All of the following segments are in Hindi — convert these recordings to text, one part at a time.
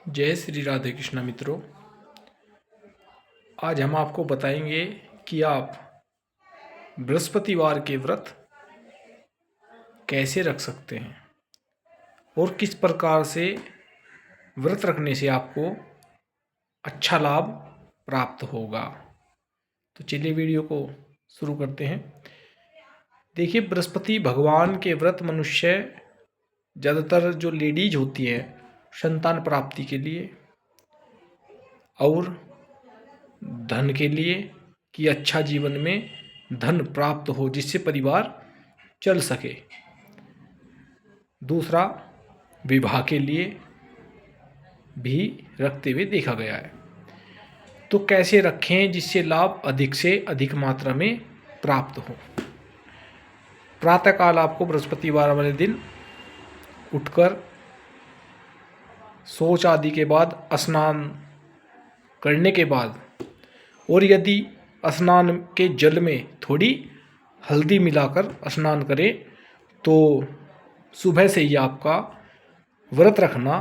जय श्री राधे कृष्णा मित्रों। आज हम आपको बताएंगे कि आप बृहस्पतिवार के व्रत कैसे रख सकते हैं और किस प्रकार से व्रत रखने से आपको अच्छा लाभ प्राप्त होगा। तो चलिए वीडियो को शुरू करते हैं। देखिए, बृहस्पति भगवान के व्रत मनुष्य ज़्यादातर जो लेडीज होती हैं संतान प्राप्ति के लिए और धन के लिए कि अच्छा जीवन में धन प्राप्त हो जिससे परिवार चल सके। दूसरा, विवाह के लिए भी रखते हुए देखा गया है। तो कैसे रखें जिससे लाभ अधिक से अधिक मात्रा में प्राप्त हो। प्रातःकाल आपको बृहस्पतिवार वाले दिन उठकर शौच आदि के बाद स्नान करने के बाद, और यदि स्नान के जल में थोड़ी हल्दी मिलाकर स्नान करें तो सुबह से ही आपका व्रत रखना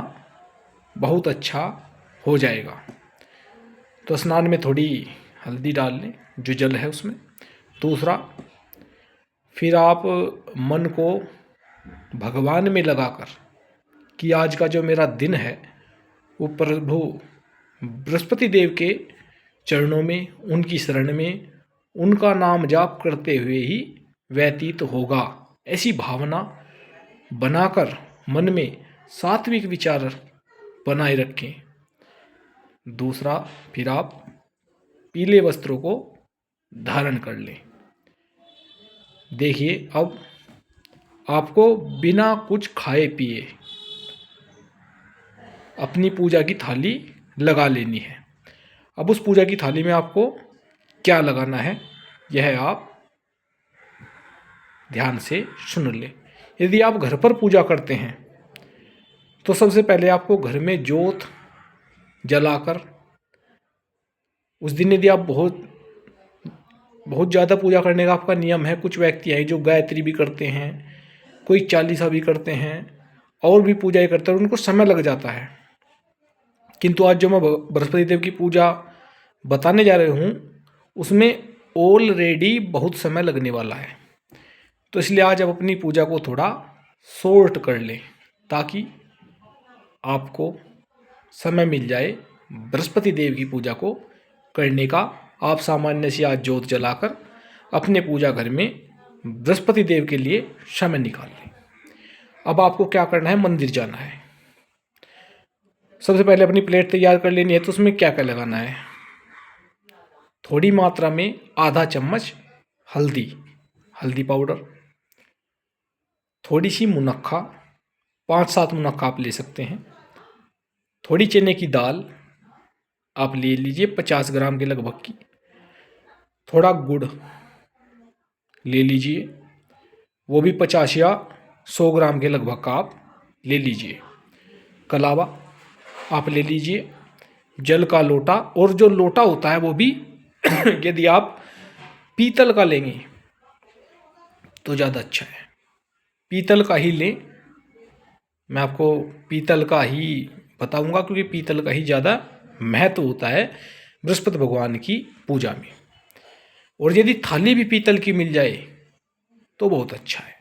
बहुत अच्छा हो जाएगा। तो स्नान में थोड़ी हल्दी डाल लें जो जल है उसमें। दूसरा, फिर आप मन को भगवान में लगाकर कि आज का जो मेरा दिन है वो प्रभु बृहस्पति देव के चरणों में, उनकी शरण में, उनका नाम जाप करते हुए ही व्यतीत होगा, ऐसी भावना बनाकर मन में सात्विक विचार बनाए रखें। दूसरा, फिर आप पीले वस्त्रों को धारण कर लें। देखिए, अब आपको बिना कुछ खाए पिए अपनी पूजा की थाली लगा लेनी है। अब उस पूजा की थाली में आपको क्या लगाना है यह आप ध्यान से सुन लें। यदि आप घर पर पूजा करते हैं तो सबसे पहले आपको घर में जोत जलाकर, उस दिन यदि आप बहुत ज़्यादा पूजा करने का आपका नियम है, कुछ व्यक्ति हैं जो गायत्री भी करते हैं, कोई चालीसा भी करते हैं और भी पूजाएं करते हैं, उनको समय लग जाता है। किंतु आज जो मैं बृहस्पति देव की पूजा बताने जा रहा हूँ उसमें ऑलरेडी बहुत समय लगने वाला है। तो इसलिए आज आप अपनी पूजा को थोड़ा शॉर्ट कर लें ताकि आपको समय मिल जाए बृहस्पति देव की पूजा को करने का। आप सामान्य से आज जोत जलाकर अपने पूजा घर में बृहस्पति देव के लिए समय निकाल लें। अब आपको क्या करना है, मंदिर जाना है। सबसे पहले अपनी प्लेट तैयार कर लेनी है। तो उसमें क्या क्या लगाना है, थोड़ी मात्रा में आधा चम्मच हल्दी पाउडर, थोड़ी सी मुनक्खा, 5-7 मुनक्खा आप ले सकते हैं, थोड़ी चने की दाल आप ले लीजिए 50 ग्राम के लगभग की, थोड़ा गुड़ ले लीजिए वो भी 50 या 100 ग्राम के लगभग का आप ले लीजिए। कलावा आप ले लीजिए, जल का लोटा, और जो लोटा होता है वो भी यदि आप पीतल का लेंगे तो ज़्यादा अच्छा है, पीतल का ही लें। मैं आपको पीतल का ही बताऊंगा क्योंकि पीतल का ही ज़्यादा महत्व होता है बृहस्पति भगवान की पूजा में। और यदि थाली भी पीतल की मिल जाए तो बहुत अच्छा है,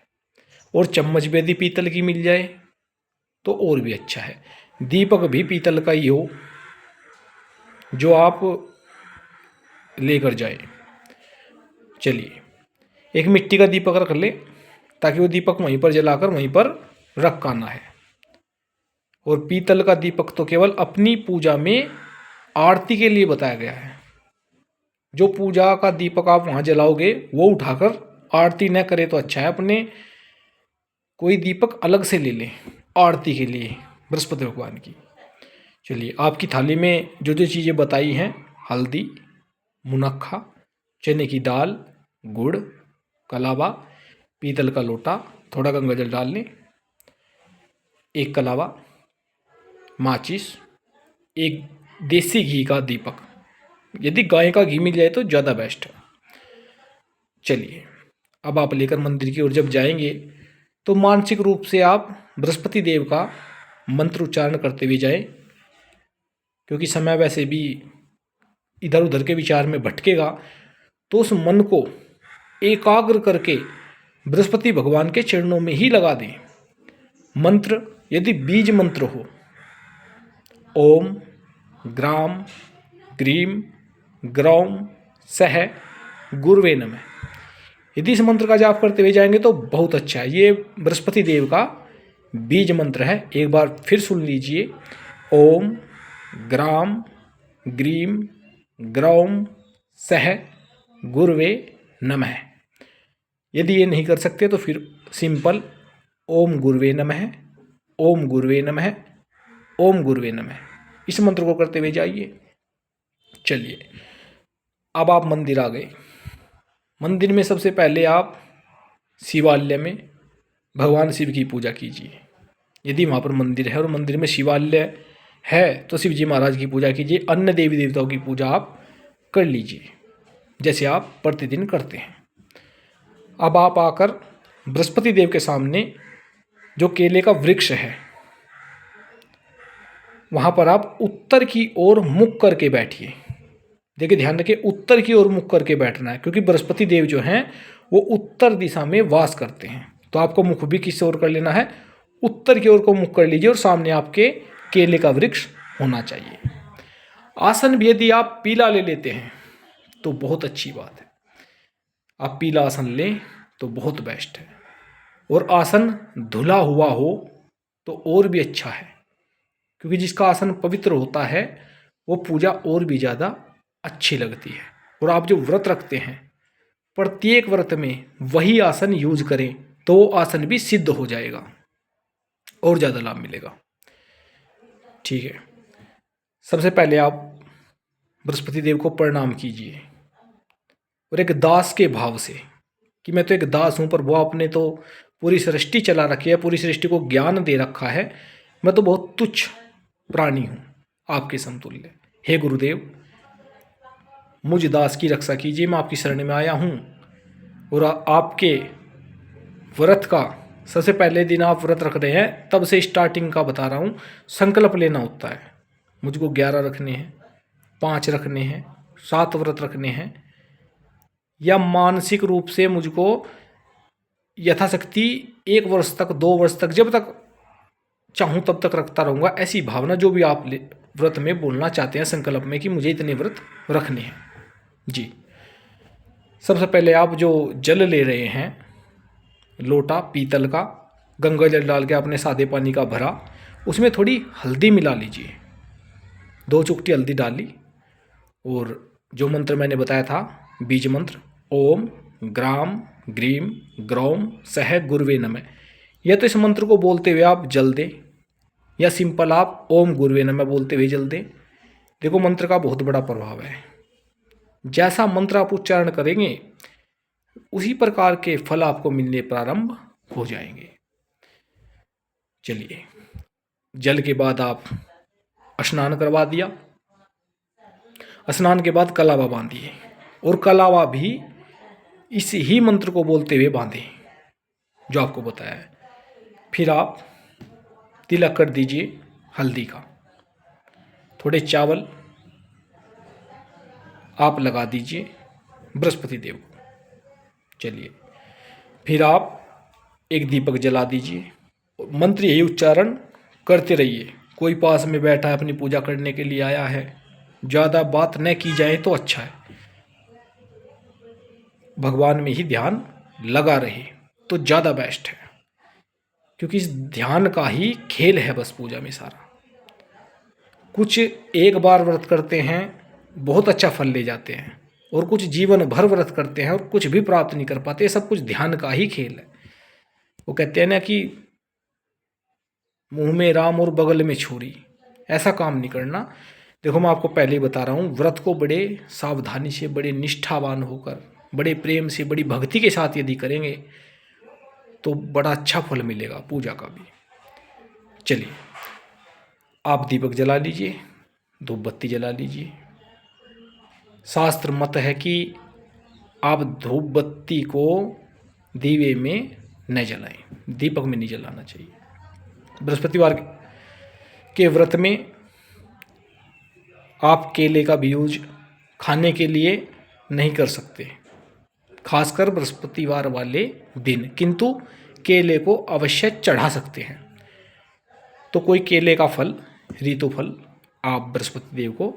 और चम्मच भी यदि पीतल की मिल जाए तो और भी अच्छा है। दीपक भी पीतल का ही हो जो आप लेकर जाए। चलिए, एक मिट्टी का दीपक रख ले ताकि वो दीपक वहीं पर जलाकर वहीं पर रख आना है। और पीतल का दीपक तो केवल अपनी पूजा में आरती के लिए बताया गया है। जो पूजा का दीपक आप वहाँ जलाओगे वो उठाकर आरती न करे तो अच्छा है, अपने कोई दीपक अलग से ले लें आरती के लिए बृहस्पति भगवान की। चलिए, आपकी थाली में जो जो चीज़ें बताई हैं, हल्दी, मुनक्खा, चने की दाल, गुड़, कलावा, पीतल का लोटा, थोड़ा गंगा जल डाल लें, एक कलावा, माचिस, एक देसी घी का दीपक, यदि गाय का घी मिल जाए तो ज़्यादा बेस्ट है। चलिए, अब आप लेकर मंदिर की ओर जब जाएंगे तो मानसिक रूप से आप बृहस्पति देव का मंत्र उच्चारण करते हुए जाएं क्योंकि समय वैसे भी इधर उधर के विचार में भटकेगा, तो उस मन को एकाग्र करके बृहस्पति भगवान के चरणों में ही लगा दें। मंत्र यदि बीज मंत्र हो, ओम ग्राम ग्रीम ग्रौम सह गुरुवे नमः, यदि इस मंत्र का जाप करते हुए जाएंगे तो बहुत अच्छा है। ये बृहस्पति देव का बीज मंत्र है। एक बार फिर सुन लीजिए, ओम ग्राम ग्रीम ग्रौम सह गुरुवे नमः। यदि ये नहीं कर सकते तो फिर सिंपल ओम गुरुवे नमः, ओम गुरुवे नमः, ओम गुरुवे नमः, इस मंत्र को करते हुए जाइए। चलिए, अब आप मंदिर आ गए। मंदिर में सबसे पहले आप शिवालय में भगवान शिव की पूजा कीजिए। यदि वहाँ पर मंदिर है और मंदिर में शिवालय है तो शिव जी महाराज की पूजा कीजिए। अन्य देवी देवताओं की पूजा आप कर लीजिए जैसे आप प्रतिदिन करते हैं। अब आप आकर बृहस्पति देव के सामने जो केले का वृक्ष है वहाँ पर आप उत्तर की ओर मुख करके बैठिए। देखिए, ध्यान रखिए, उत्तर की ओर मुख करके बैठना है, क्योंकि बृहस्पति देव जो हैं वो उत्तर दिशा में वास करते हैं। तो आपको मुख भी किस ओर कर लेना है, उत्तर की ओर को मुख कर लीजिए और सामने आपके केले का वृक्ष होना चाहिए। आसन भी यदि आप पीला ले लेते हैं तो बहुत अच्छी बात है। आप पीला आसन लें तो बहुत बेस्ट है, और आसन धुला हुआ हो तो और भी अच्छा है, क्योंकि जिसका आसन पवित्र होता है वो पूजा और भी ज़्यादा अच्छी लगती है। और आप जो व्रत रखते हैं प्रत्येक व्रत में वही आसन यूज करें तो वो आसन भी सिद्ध हो जाएगा और ज़्यादा लाभ मिलेगा। ठीक है, सबसे पहले आप बृहस्पति देव को प्रणाम कीजिए और एक दास के भाव से कि मैं तो एक दास हूँ, पर वो आपने तो पूरी सृष्टि चला रखी है, पूरी सृष्टि को ज्ञान दे रखा है, मैं तो बहुत तुच्छ प्राणी हूँ आपके समतुल्य। हे गुरुदेव, मुझ दास की रक्षा कीजिए, मैं आपकी शरण में आया हूँ। और आपके व्रत का सबसे पहले दिन आप व्रत रख रहे हैं, तब से स्टार्टिंग का बता रहा हूँ, संकल्प लेना होता है। मुझको 11 रखने हैं, 5 रखने हैं, 7 व्रत रखने हैं, या मानसिक रूप से मुझको यथाशक्ति 1 वर्ष तक, 2 वर्ष तक, जब तक चाहूँ तब तक रखता रहूँगा। ऐसी भावना जो भी आप व्रत में बोलना चाहते हैं संकल्प में कि मुझे इतने व्रत रखने हैं। जी, सबसे पहले आप जो जल ले रहे हैं, लोटा पीतल का, गंगा जल डाल के आपने सादे पानी का भरा, उसमें थोड़ी हल्दी मिला लीजिए। 2 चुटकी हल्दी डाली और जो मंत्र मैंने बताया था बीज मंत्र, ओम ग्राम ग्रीम ग्रौम सह गुरुवे नमः, या तो इस मंत्र को बोलते हुए आप जल दें या सिंपल आप ओम गुरुवे नमः बोलते हुए जल दें। देखो, मंत्र का बहुत बड़ा प्रभाव है। जैसा मंत्र आप उच्चारण करेंगे उसी प्रकार के फल आपको मिलने प्रारंभ हो जाएंगे। चलिए, जल के बाद आप स्नान करवा दिया, स्नान के बाद कलावा बांधिए और कलावा भी इस ही मंत्र को बोलते हुए बांधें जो आपको बताया है। फिर आप तिलक कर दीजिए हल्दी का, थोड़े चावल आप लगा दीजिए बृहस्पति देव को। चलिए, फिर आप एक दीपक जला दीजिए, मंत्र यही उच्चारण करते रहिए। कोई पास में बैठा है, अपनी पूजा करने के लिए आया है, ज़्यादा बात न की जाए तो अच्छा है। भगवान में ही ध्यान लगा रहे तो ज़्यादा बेस्ट है, क्योंकि इस ध्यान का ही खेल है बस पूजा में सारा। कुछ एक बार व्रत करते हैं बहुत अच्छा फल ले जाते हैं, और कुछ जीवन भर व्रत करते हैं और कुछ भी प्राप्त नहीं कर पाते। सब कुछ ध्यान का ही खेल है। वो कहते हैं ना कि मुंह में राम और बगल में छुरी, ऐसा काम नहीं करना। देखो, मैं आपको पहले ही बता रहा हूँ, व्रत को बड़े सावधानी से, बड़े निष्ठावान होकर, बड़े प्रेम से, बड़ी भक्ति के साथ यदि करेंगे तो बड़ा अच्छा फल मिलेगा पूजा का भी। चलिए, आप दीपक जला लीजिए, धूप बत्ती जला लीजिए। शास्त्र मत है कि आप धूप बत्ती को दीवे में न जलाएं, दीपक में नहीं जलाना चाहिए। बृहस्पतिवार के व्रत में आप केले का भी यूज खाने के लिए नहीं कर सकते, खासकर बृहस्पतिवार वाले दिन, किंतु केले को अवश्य चढ़ा सकते हैं। तो कोई केले का फल, ऋतु फल, आप बृहस्पति देव को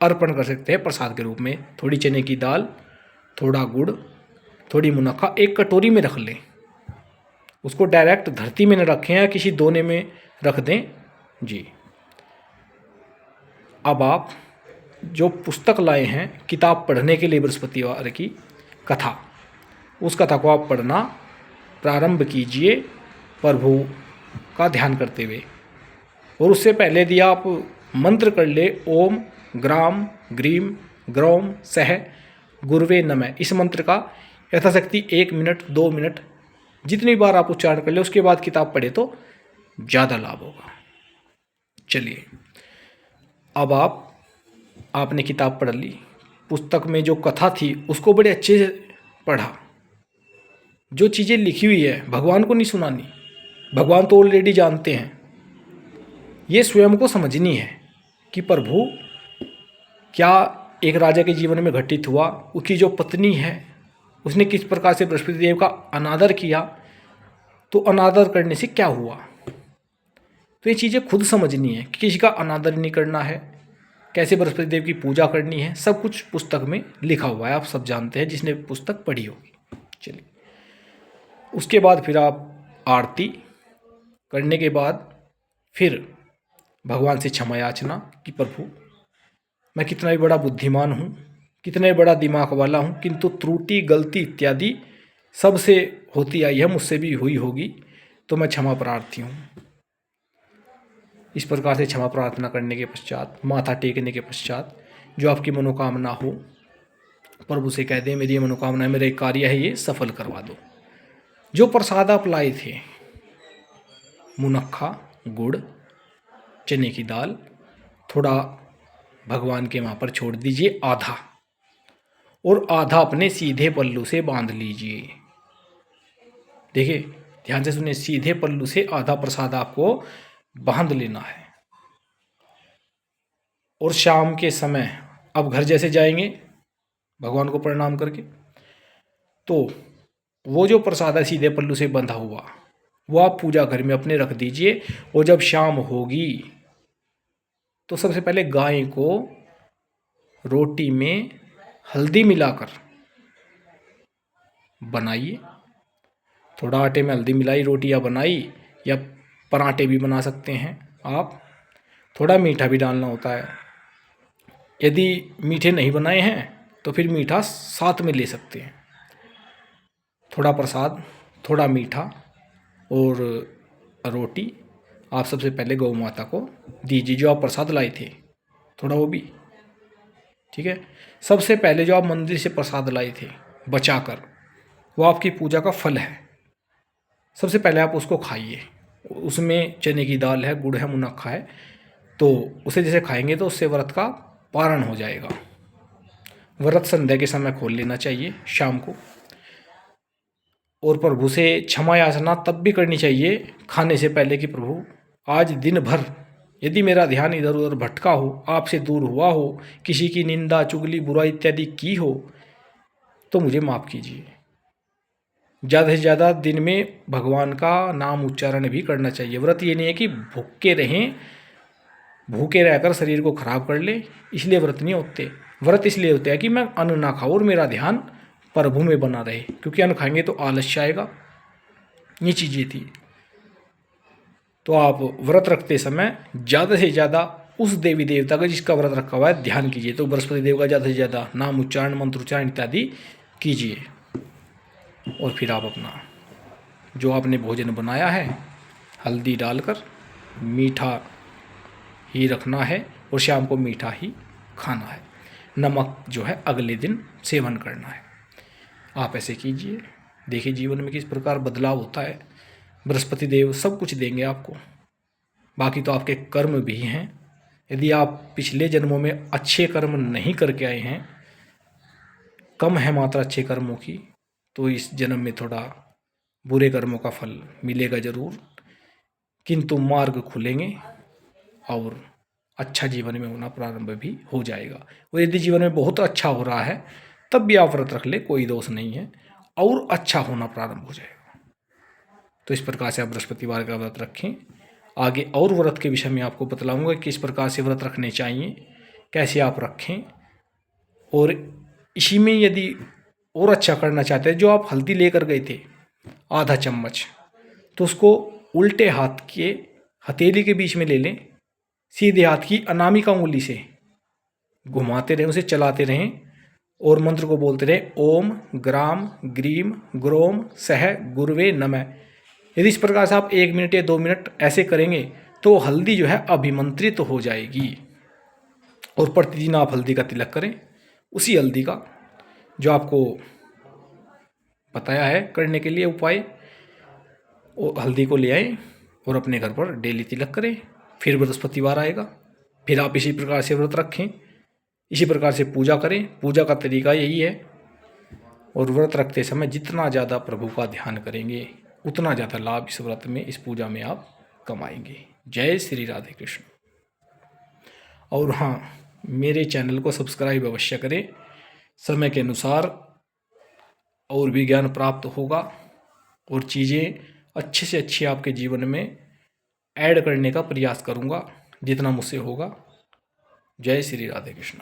अर्पण कर सकते हैं प्रसाद के रूप में। थोड़ी चने की दाल, थोड़ा गुड़, थोड़ी मुनक्का एक कटोरी में रख लें। उसको डायरेक्ट धरती में न रखें या किसी दोने में रख दें जी। अब आप जो पुस्तक लाए हैं किताब पढ़ने के लिए बृहस्पतिवार की कथा, उस कथा को आप पढ़ना प्रारंभ कीजिए प्रभु का ध्यान करते हुए। और उससे पहले यदि आप मंत्र कर ले ओम ग्राम ग्रीम ग्रौम सह गुरुवे नमः, इस मंत्र का यथाशक्ति 1 मिनट 2 मिनट जितनी बार आप उच्चारण कर ले, उसके बाद किताब पढ़े तो ज़्यादा लाभ होगा। चलिए, अब आपने किताब पढ़ ली, पुस्तक में जो कथा थी उसको बड़े अच्छे से पढ़ा। जो चीज़ें लिखी हुई है भगवान को नहीं सुनानी, भगवान तो ऑलरेडी जानते हैं। ये स्वयं को समझनी है कि प्रभु क्या एक राजा के जीवन में घटित हुआ, उसकी जो पत्नी है उसने किस प्रकार से बृहस्पति देव का अनादर किया, तो अनादर करने से क्या हुआ। तो ये चीज़ें खुद समझनी है कि किसी का अनादर नहीं करना है, कैसे बृहस्पति देव की पूजा करनी है, सब कुछ पुस्तक में लिखा हुआ है, आप सब जानते हैं जिसने पुस्तक पढ़ी होगी। चलिए, उसके बाद फिर आप आरती करने के बाद फिर भगवान से क्षमा याचना कि प्रभु मैं कितना भी बड़ा बुद्धिमान हूँ, कितना भी बड़ा दिमाग वाला हूँ, किंतु त्रुटि गलती इत्यादि सबसे होती आई है, मुझसे भी हुई होगी, तो मैं क्षमा प्रार्थी हूँ। इस प्रकार से क्षमा प्रार्थना करने के पश्चात, माथा टेकने के पश्चात, जो आपकी मनोकामना हो प्रभु से कह दें मेरी ये मनोकामना है, मेरा एक कार्य है, ये सफल करवा दो। जो प्रसाद आप लाए थे, मुनक्खा, गुड़, चने की दाल, थोड़ा भगवान के वहाँ पर छोड़ दीजिए आधा, और आधा अपने सीधे पल्लू से बांध लीजिए। देखिए ध्यान से सुनिए, सीधे पल्लू से आधा प्रसाद आपको बांध लेना है। और शाम के समय अब घर जैसे जाएंगे भगवान को प्रणाम करके, तो वो जो प्रसाद है सीधे पल्लू से बंधा हुआ वो आप पूजा घर में अपने रख दीजिए। और जब शाम होगी तो सबसे पहले गाय को रोटी में हल्दी मिलाकर बनाइए। थोड़ा आटे में हल्दी मिलाई रोटियां बनाई, या पराठे भी बना सकते हैं आप। थोड़ा मीठा भी डालना होता है, यदि मीठे नहीं बनाए हैं तो फिर मीठा साथ में ले सकते हैं। थोड़ा प्रसाद, थोड़ा मीठा और रोटी आप सबसे पहले गौ माता को दीजिए, जो आप प्रसाद लाए थे, थोड़ा वो भी, ठीक है। सबसे पहले जो आप मंदिर से प्रसाद लाए थे बचाकर, वो आपकी पूजा का फल है। सबसे पहले आप उसको खाइए। उसमें चने की दाल है, गुड़ है, मुनक्खा है, तो उसे जैसे खाएंगे तो उससे व्रत का पारण हो जाएगा। व्रत संध्या के समय खोल लेना चाहिए शाम को। और प्रभु से क्षमा याचना तब भी करनी चाहिए खाने से पहले कि प्रभु आज दिन भर यदि मेरा ध्यान इधर उधर भटका हो, आपसे दूर हुआ हो, किसी की निंदा चुगली बुराई इत्यादि की हो, तो मुझे माफ़ कीजिए। ज़्यादा से ज़्यादा दिन में भगवान का नाम उच्चारण भी करना चाहिए। व्रत ये नहीं है कि भूखे रहें, भूखे रहकर शरीर को खराब कर ले, इसलिए व्रत नहीं होते। व्रत इसलिए होते हैं कि मैं अन्न ना खाऊं और मेरा ध्यान प्रभु में बना रहे, क्योंकि अन्न खाएंगे तो आलस्य आएगा। ये चीज़ें थी। तो आप व्रत रखते समय ज़्यादा से ज़्यादा उस देवी देवता का जिसका व्रत रखा हुआ है ध्यान कीजिए। तो बृहस्पति देव का ज़्यादा से ज़्यादा नाम उच्चारण, मंत्र उच्चारण इत्यादि कीजिए। और फिर आप अपना जो आपने भोजन बनाया है हल्दी डालकर मीठा ही रखना है, और शाम को मीठा ही खाना है। नमक जो है अगले दिन सेवन करना है। आप ऐसे कीजिए, देखिए जीवन में किस प्रकार बदलाव होता है। बृहस्पति देव सब कुछ देंगे आपको। बाकी तो आपके कर्म भी हैं। यदि आप पिछले जन्मों में अच्छे कर्म नहीं करके आए हैं, कम है मात्रा अच्छे कर्मों की, तो इस जन्म में थोड़ा बुरे कर्मों का फल मिलेगा ज़रूर, किंतु मार्ग खुलेंगे और अच्छा जीवन में होना प्रारंभ भी हो जाएगा। और यदि जीवन में बहुत अच्छा हो रहा है तब भी आप व्रत रख ले, कोई दोष नहीं है, और अच्छा होना प्रारंभ हो जाएगा। तो इस प्रकार से आप बृहस्पतिवार का व्रत रखें। आगे और व्रत के विषय में आपको बतलाऊंगा कि किस प्रकार से व्रत रखने चाहिए, कैसे आप रखें। और इसी में यदि और अच्छा करना चाहते हैं, जो आप हल्दी लेकर गए थे आधा चम्मच, तो उसको उल्टे हाथ के हथेली के बीच में ले लें, सीधे हाथ की अनामिका उंगली से घुमाते रहें, उसे चलाते रहें और मंत्र को बोलते रहें, ओम ग्राम ग्रीम ग्रोम सह गुरुवे नमः। यदि इस प्रकार से आप 1 मिनट या 2 मिनट ऐसे करेंगे तो हल्दी जो है अभिमंत्रित तो हो जाएगी। और प्रतिदिन आप हल्दी का तिलक करें, उसी हल्दी का जो आपको बताया है करने के लिए उपाय, वो हल्दी को ले आए और अपने घर पर डेली तिलक करें। फिर बृहस्पतिवार आएगा, फिर आप इसी प्रकार से व्रत रखें, इसी प्रकार से पूजा करें। पूजा का तरीका यही है। और व्रत रखते समय जितना ज़्यादा प्रभु का ध्यान करेंगे उतना ज़्यादा लाभ इस व्रत में, इस पूजा में आप कमाएंगे। जय श्री राधे कृष्ण। और हाँ, मेरे चैनल को सब्सक्राइब अवश्य करें। समय के अनुसार और भी ज्ञान प्राप्त होगा और चीज़ें अच्छे से अच्छी आपके जीवन में ऐड करने का प्रयास करूँगा जितना मुझसे होगा। जय श्री राधे कृष्ण।